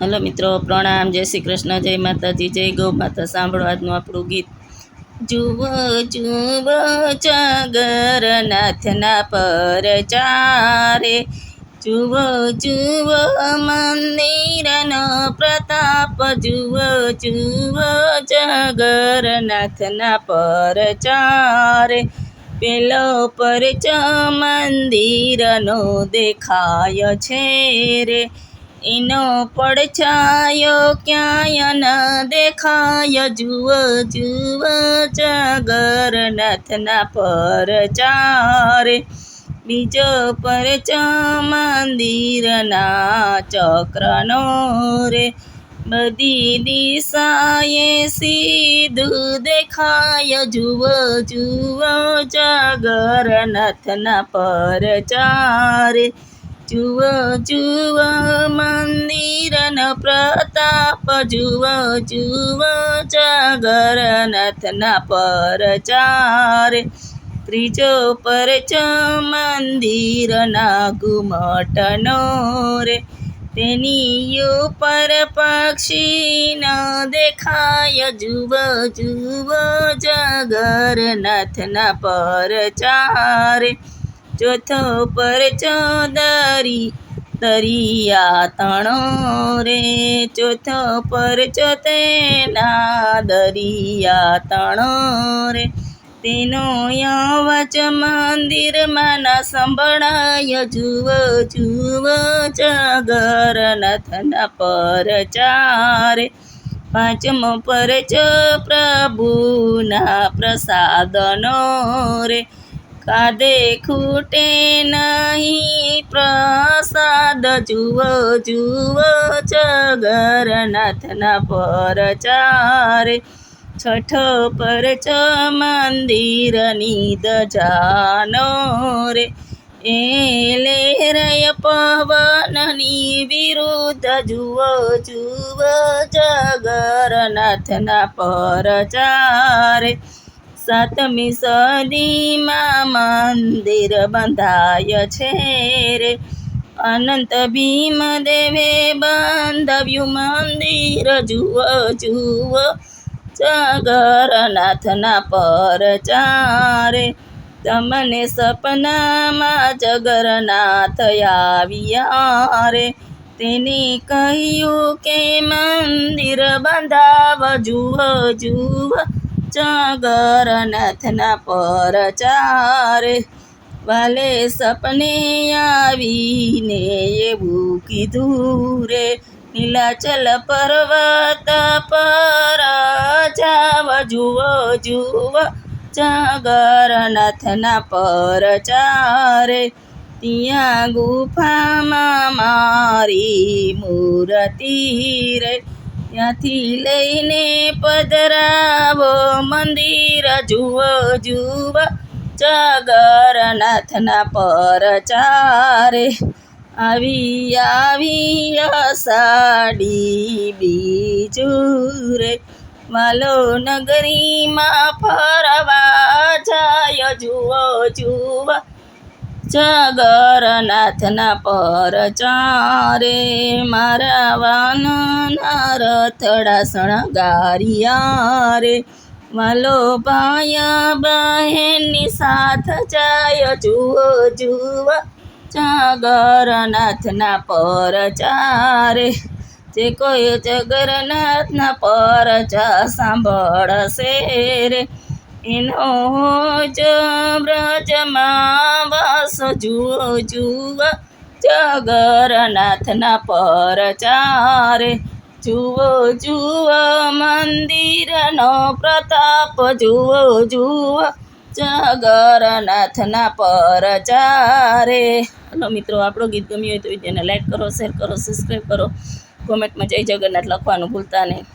Hello મિત્રો, પ્રણામ, જય શ્રી કૃષ્ણ, જય માતાજી, જય ગૌ માતા. સાંભળો આજનું આપણું ગીત. જુઓ જુઓ જગન્નાથના પરચારે, જુઓ જુઓ મંદિરનો પ્રતાપ, જુઓ જુઓ જગન્નાથના પરચારે. પેલો પરચો મંદિરનો દેખાય છે રે, એનો પડછાયો ક્યાંય ન દેખાય. જુઓ જુઓ જગન્નાથના પરચારે. બીજો પરચો મંદિરના ચક્રનો રે, બધી દિશાએ સીધું દેખાય. જુઓ જુઓ જગન્નાથના પરચારે. જુઓ જુઓ મંદિરનો પ્રતાપ, જુઓ જુઓ જગન્નાથના પરચારે. ત્રીજો પરચો મંદિરના ઘુમટનો રે, તેની ઉપર પક્ષી ન દેખાય. જુઓ જુઓ જગન્નાથના પરચારે. ચોથો પરચો દરિયા તણો રે, ચોથો પરચો તેના દરિયા તણો રે, તેનો અવાજ મંદિરમાં ના સંભળાય. જુઓ જુઓ જગન્નાથના પરચારે. પાંચમો પરચો પ્રભુના પ્રસાદનો રે, કાદે ખૂટે નહીં પ્રસાદ. જુઓ જુઓ જગન્નાથના પરચારે. છઠ્ઠો પરચો મંદિરની ધજાનો રે, એ લહેરાય પવનની વિરુદ્ધ. જુઓ જુઓ જગન્નાથના પરચારે. સાતમી સદીમાં મંદિર બંધાય છે રે, અનંત ભીમદેવે બંધાવ્યું મંદિર. જુઓ જુઓ જગન્નાથના પરચારે. તમને સપનામાં જગન્નાથ આવ્યા રે, તેને કહ્યું કે મંદિર બંધાવ. જુઓ જુઓ જગન્નાથના પરચારે. વાલે સપને આવીને એવું કીધું રે, નીલાચલ પર્વત પર જાવ. જુઓ જુઓ જગન્નાથના પરચારે. ત્યાં ગુફામાં મારી મૂર્તિ રે, ત્યાંથી લઈને પધરાવો મંદિર. જુઓ જુઓ જગન્નાથના પરચારે. આવી આવી અષાઢી બીજું રે, વાલો નગરીમાં ફરવા જાય. જુઓ જુઓ જગન્નાથના પરચારે. મારા વાનના રથડા શણગારિયા રે, વાલો ભાઈ બહેનની સાથ જાય. જુઓ જુઓ જગન્નાથના પરચારે. જે કોઈ જગન્નાથના પરચા સાંભળશે રે, એનો જો બ્રજમાં વાસ. જુઓ જુઓ જગન્નાથના પરચારે. જુઓ જુઓ મંદિરનો પ્રતાપ, જુઓ જુઓ જગન્નાથના પરચારે. હલો મિત્રો, આપણો ગીત ગમ્યું હોય તો વિડીયોને લાઈક કરો, શેર કરો, સબસ્ક્રાઈબ કરો, કોમેન્ટમાં જય જગન્નાથ લખવાનું ભૂલતા નહીં.